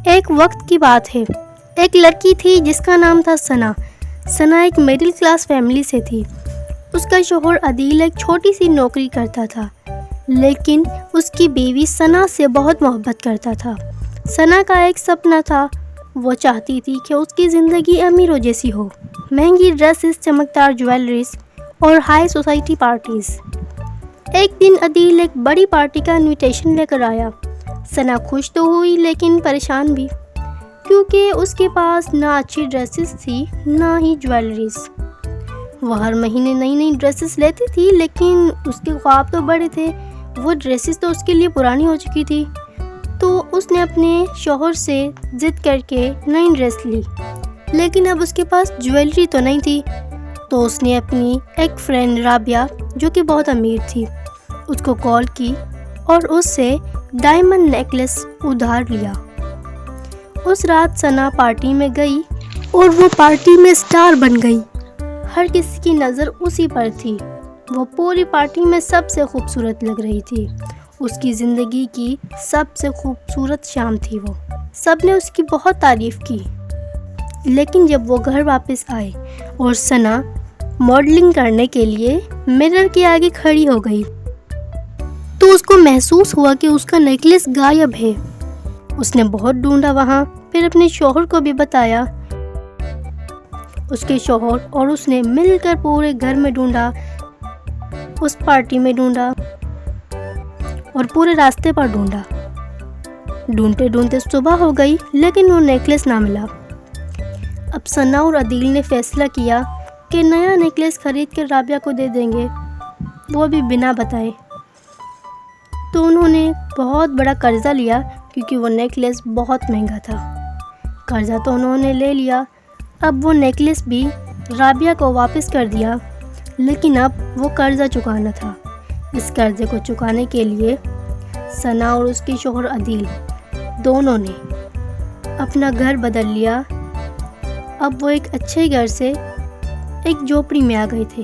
ایک وقت کی بات ہے، ایک لڑکی تھی جس کا نام تھا ثنا۔ ثنا ایک مڈل کلاس فیملی سے تھی۔ اس کا شوہر عدیل ایک چھوٹی سی نوکری کرتا تھا، لیکن اس کی بیوی ثنا سے بہت محبت کرتا تھا۔ ثنا کا ایک سپنا تھا، وہ چاہتی تھی کہ اس کی زندگی امیروں جیسی ہو، مہنگی ڈریسز، چمکدار جویلریز اور ہائی سوسائٹی پارٹیز۔ ایک دن عدیل ایک بڑی پارٹی کا انویٹیشن لے کر آیا۔ ثنا خوش تو ہوئی لیکن پریشان بھی، کیونکہ اس کے پاس نہ اچھی ڈریسز تھی نہ ہی جویلریز۔ وہ ہر مہینے نئی نئی ڈریسز لیتی تھی، لیکن اس کے خواب تو بڑے تھے، وہ ڈریسز تو اس کے لیے پرانی ہو چکی تھی۔ تو اس نے اپنے شوہر سے ضد کر کے نئی ڈریس لی، لیکن اب اس کے پاس جویلری تو نہیں تھی۔ تو اس نے اپنی ایک فرینڈ رابعہ، جو کہ بہت امیر تھی، اس کو کال کی اور اس سے ڈائمنڈ نیکلس ادھار لیا۔ اس رات ثنا پارٹی میں گئی اور وہ پارٹی میں سٹار بن گئی۔ ہر کسی کی نظر اسی پر تھی۔ وہ پوری پارٹی میں سب سے خوبصورت لگ رہی تھی۔ اس کی زندگی کی سب سے خوبصورت شام تھی وہ۔ سب نے اس کی بہت تعریف کی، لیکن جب وہ گھر واپس آئے اور ثنا ماڈلنگ کرنے کے لیے مرر کے آگے کھڑی ہو گئی تو اس کو محسوس ہوا کہ اس کا نیکلس غائب ہے۔ اس نے بہت ڈھونڈا وہاں، پھر اپنے شوہر کو بھی بتایا۔ اس کے شوہر اور اس نے مل کر پورے گھر میں ڈھونڈا، اس پارٹی میں ڈھونڈا اور پورے راستے پر ڈھونڈا۔ ڈھونڈتے ڈھونڈتے صبح ہو گئی، لیکن وہ نیکلس نہ ملا۔ اب ثنا اور عدیل نے فیصلہ کیا کہ نیا نیکلس خرید کر رابعہ کو دے دیں گے، وہ بھی بنا بتائے۔ تو انہوں نے بہت بڑا قرضہ لیا، کیونکہ وہ نیکلس بہت مہنگا تھا۔ قرضہ تو انہوں نے لے لیا، اب وہ نیکلس بھی رابعہ کو واپس کر دیا، لیکن اب وہ قرضہ چکانا تھا۔ اس قرضے کو چکانے کے لیے ثنا اور اس کے شوہر عدیل دونوں نے اپنا گھر بدل لیا۔ اب وہ ایک اچھے گھر سے ایک جھوپڑی میں آ گئے تھے۔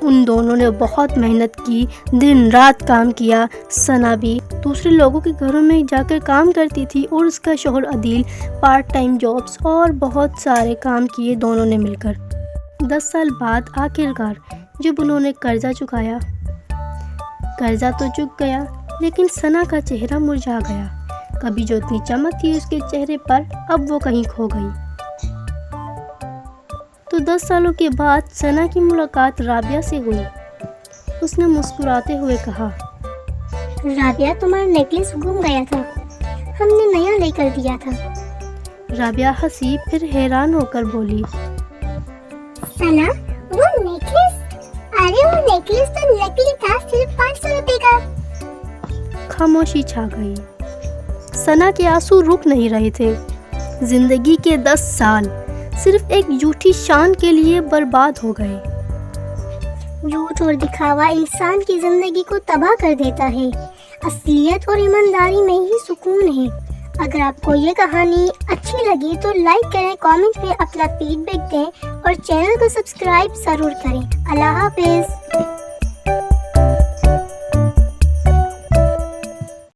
ان دونوں نے بہت محنت کی، دن رات کام کیا۔ ثنا بھی دوسرے لوگوں کے گھروں میں جا کر کام کرتی تھی اور اس کا شوہر عدیل پارٹ ٹائم جابس اور بہت سارے کام کیے دونوں نے مل کر۔ 10 سال بعد آخرکار جب انہوں نے قرضہ چکایا، قرضہ تو چک گیا، لیکن ثنا کا چہرہ مرجھا گیا۔ کبھی جو اتنی چمک تھی اس کے چہرے پر، اب وہ کہیں کھو گئی۔ تو 10 سالوں کے بعد ثنا کی ملاقات رابعہ سے ہوئی۔ اس نے مسکراتے ہوئے کہا، رابعہ، تمہارا نیکلس گم گیا تھا، ہم نے نیا لے کر دیا تھا۔ رابعہ ہنسی، پھر حیران ہو کر بولی، ثنا، وہ نیکلس؟ ارے وہ نیکلس تو نکلی تھا، صرف 500 روپے کا۔ خاموشی چھا گئی۔ ثنا کے آنسو رک نہیں رہے تھے۔ زندگی کے 10 سال صرف ایک جھوٹی شان کے لیے برباد ہو گئے۔ جھوٹ اور دکھاوا انسان کی زندگی کو تباہ کر دیتا ہے۔ اصلیت اور ایمانداری میں ہی سکون ہے۔ اگر آپ کو یہ کہانی اچھی لگی تو لائک کریں، کامنٹ میں اپنا فیڈ بیک دیں اور چینل کو سبسکرائب ضرور کریں۔ اللہ حافظ۔